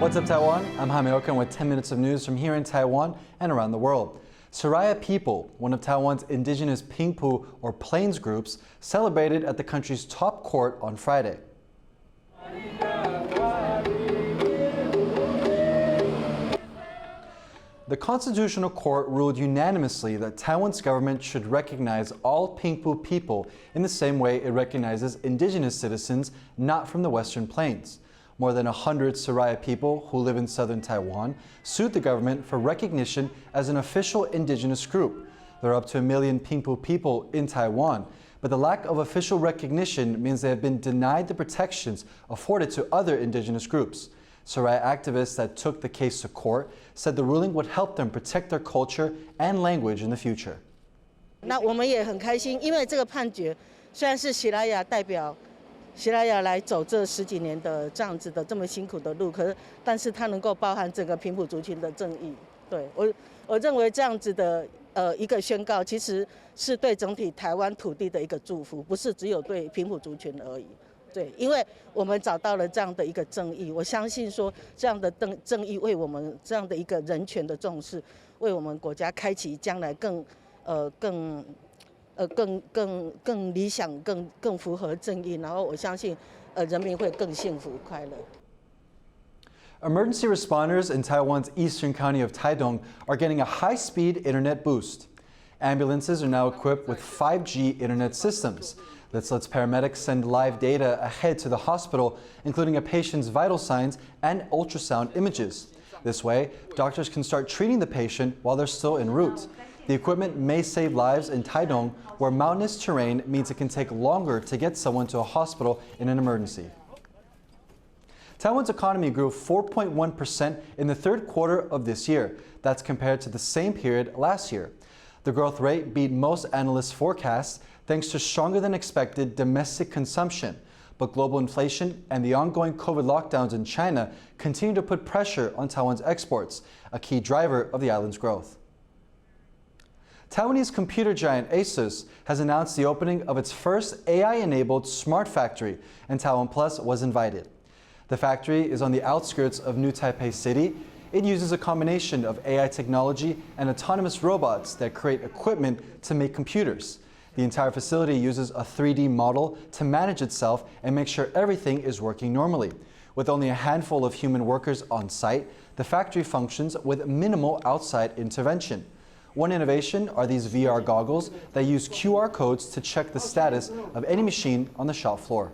What's up, Taiwan? I'm Jaime Ocon with 10 minutes of news from here in Taiwan and around the world. Soraya people, one of Taiwan's indigenous Pingpu or Plains groups, celebrated at the country's top court on Friday. The Constitutional Court ruled unanimously that Taiwan's government should recognize all Pingpu people in the same way it recognizes indigenous citizens not from the Western Plains. More than 100 Soraya people who live in southern Taiwan sued the government for recognition as an official indigenous group. There are up to 1 million Pingpu people in Taiwan, but the lack of official recognition means they have been denied the protections afforded to other indigenous groups. Soraya activists that took the case to court said the ruling would help them protect their culture and language in the future. 那我们也很开心，因为这个判决虽然是Soraya代表Soraya来走这10几年的这样子的这么辛苦的路，但是它能够包含整个平埔族群的正义。对我认为这样子的一个宣告，其实是对整体台湾土地的一个祝福，不是只有对平埔族群而已。对，因为我们找到了这样的一个正义，我相信说这样的正义为我们这样的一个人权的重视，为我们国家开启将来更理想、更符合正义，然后我相信人民会更幸福快乐。Emergency responders in Taiwan's eastern county of Taidong are getting a high-speed internet boost. Ambulances are now equipped with 5G internet systems. This lets paramedics send live data ahead to the hospital, including a patient's vital signs and ultrasound images. This way, doctors can start treating the patient while they're still en route. The equipment may save lives in Taidong, where mountainous terrain means it can take longer to get someone to a hospital in an emergency. Taiwan's economy grew 4.1% in the third quarter of this year. That's compared to the same period last year. The growth rate beat most analysts' forecasts thanks to stronger than expected domestic consumption. But global inflation and the ongoing COVID lockdowns in China continue to put pressure on Taiwan's exports, a key driver of the island's growth. Taiwanese computer giant Asus has announced the opening of its first AI-enabled smart factory, and TaiwanPlus was invited. The factory is on the outskirts of New Taipei City. It uses a combination of AI technology and autonomous robots that create equipment to make computers. The entire facility uses a 3D model to manage itself and make sure everything is working normally. With only a handful of human workers on site, the factory functions with minimal outside intervention. One innovation are these VR goggles that use QR codes to check the status of any machine on the shop floor.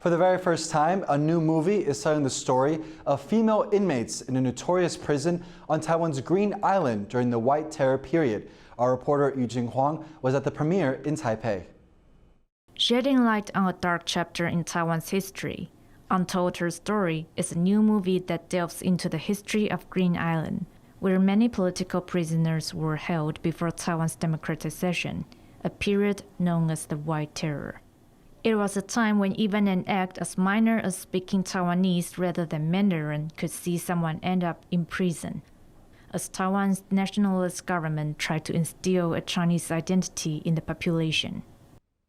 For the very first time, a new movie is telling the story of female inmates in a notorious prison on Taiwan's Green Island during the White Terror period. Our reporter Eugene Huang was at the premiere in Taipei. Shedding light on a dark chapter in Taiwan's history, Untold Her Story is a new movie that delves into the history of Green Island, where many political prisoners were held before Taiwan's democratization, a period known as the White Terror. It was a time when even an act as minor as speaking Taiwanese rather than Mandarin could see someone end up in prison, as Taiwan's nationalist government tried to instill a Chinese identity in the population.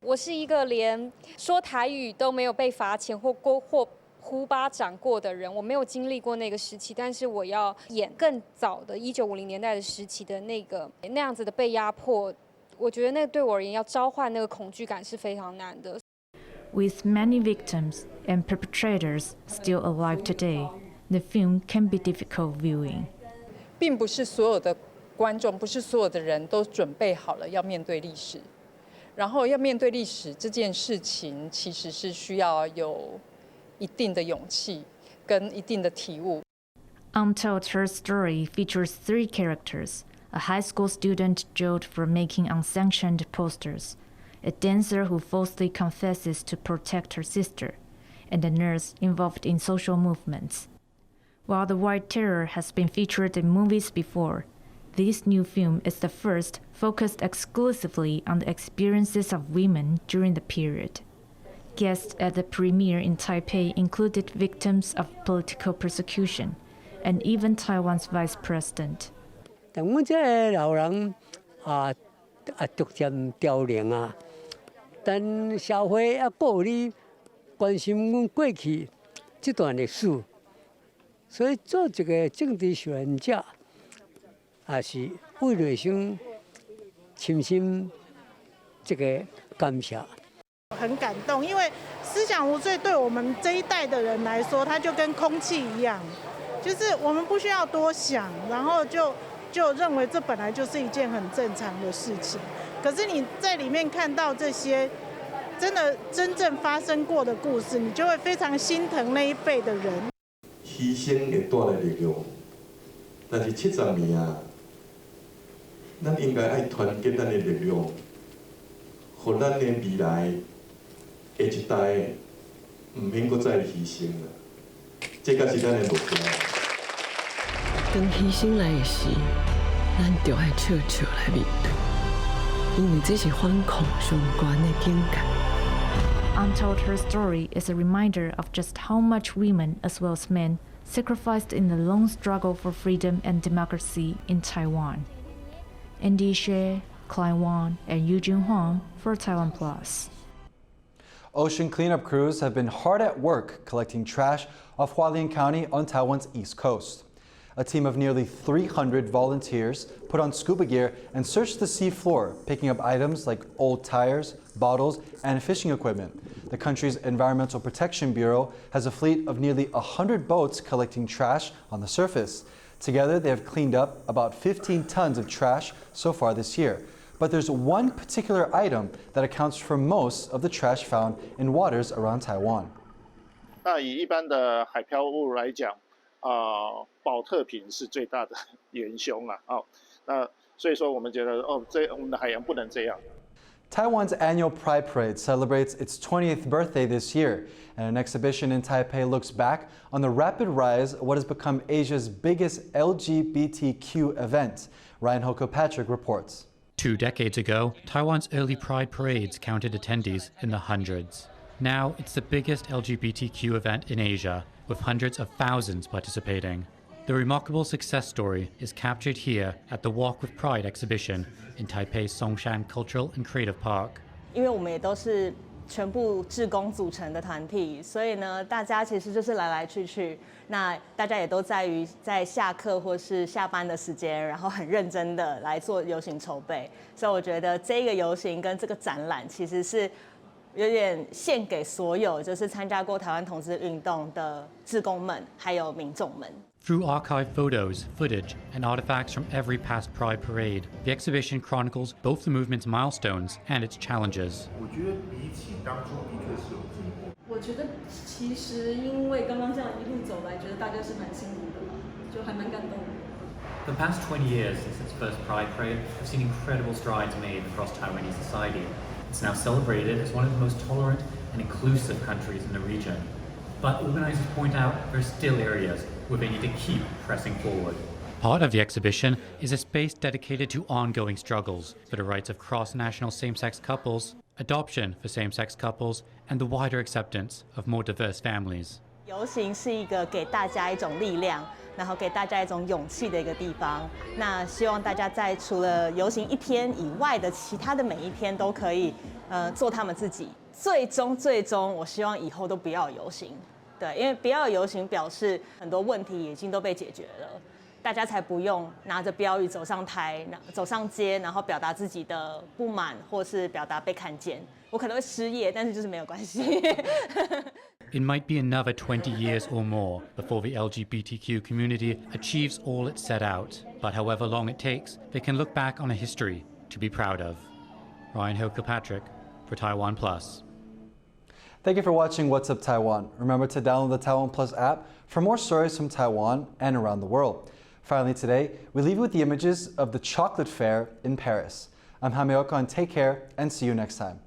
我是一个连说台语都没有被罚钱或呼巴掌过的人，我没有经历过那个时期，但是我要演更早的1950年代的时期的那样子的被压迫，我觉得那对我而言要召唤那个恐惧感是非常难的。With many victims and perpetrators still alive today, the film can be difficult viewing. 并不是所有的观众，不是所有的人都准备好了要面对历史，然后要面对历史这件事情，其实是需要有一定的勇气跟一定的体悟。Untold Her Story features 3 characters: a high school student jailed for making unsanctioned posters, a dancer who falsely confesses to protect her sister, and a nurse involved in social movements. While the White Terror has been featured in movies before, this new film is the first focused exclusively on the experiences of women during the period. Guests at the premiere in Taipei included victims of political persecution and even Taiwan's vice president. 但阮这个老人逐渐凋零啊，但社会还顾你关心阮过去这段历史，所以做一个政治受难者，也是为了想深深这个感谢。很感动，因为思想无罪对我们这一代的人来说，它就跟空气一样，就是我们不需要多想，然后就认为这本来就是一件很正常的事情。可是你在里面看到这些真正发生过的故事，你就会非常心疼那一辈的人。牺牲会带来力量，但是70年啊，咱应该爱团结咱的力量，互咱的未来下一代唔免搁再牺牲了，这才是咱的目标。当牺牲来的时，咱就爱笑笑来面对，因为这是反抗上悬的境界。Untold Her Story is a reminder of just how much women, as well as men, sacrificed in the long struggle for freedom and democracy in Taiwan. Andy Xie, Klein Wang, and Eugene Huang for TaiwanPlus. Ocean cleanup crews have been hard at work collecting trash off Hualien County on Taiwan's east coast. A team of nearly 300 volunteers put on scuba gear and searched the sea floor, picking up items like old tires, bottles, and fishing equipment. The country's Environmental Protection Bureau has a fleet of nearly 100 boats collecting trash on the surface. Together, they have cleaned up about 15 tons of trash so far this year. But there's one particular item that accounts for most of the trash found in waters around Taiwan. 那以一般的海漂物来讲，保特瓶是最大的元凶啊。那所以说我们觉得我们的海洋不能这样。Taiwan's annual Pride Parade celebrates its 20th birthday this year, and an exhibition in Taipei looks back on the rapid rise of what has become Asia's biggest LGBTQ event. Ryan Kilpatrick reports. 2 decades ago, Taiwan's early Pride parades counted attendees in the hundreds. Now, it's the biggest LGBTQ event in Asia, with hundreds of thousands participating. The remarkable success story is captured here at the Walk with Pride exhibition in Taipei's Songshan Cultural and Creative Park. 因为我们也都是全部志工组成的团体，所以呢，大家其实就是来来去去。那大家也都在下课或是下班的时间，然后很认真的来做游行筹备。所以我觉得这个游行跟这个展览其实是有点献给所有就是参加过台湾同志运动的志工们还有民众们。Through archived photos, footage, and artifacts from every past Pride parade, the exhibition chronicles both the movement's milestones and its challenges. 我觉得比起当初的确是有进步。我觉得其实因为刚刚这样一路走来，觉得大家是蛮辛苦的，就还蛮感动的。The past 20 years since its first Pride Parade have seen incredible strides made across Taiwanese society. It's now celebrated as one of the most tolerant and inclusive countries in the region. But organizers point out there are still areas where they need to keep pressing forward. Part of the exhibition is a space dedicated to ongoing struggles for the rights of cross-national same-sex couples, adoption for same-sex couples, and the wider acceptance of more diverse families. 游行是一个给大家一种力量，然后给大家一种勇气的一个地方。那希望大家在除了游行一天以外的其他的每一天都可以做他们自己。最终，我希望以后都不要游行。对，因为不要游行表示很多问题已经都被解决了，大家才不用拿着标语走上街，然后表达自己的不满，或是表达被看见。我可能会失业，但是就是没有关系。It might be another 20 years or more before the LGBTQ community achieves all it set out. But however long it takes, they can look back on a history to be proud of. Ryan Kilpatrick for TaiwanPlus. Thank you for watching What's Up Taiwan. Remember to download the TaiwanPlus app for more stories from Taiwan and around the world. Finally today, we leave you with the images of the chocolate fair in Paris. I'm Jaime Ocon. Take care and see you next time.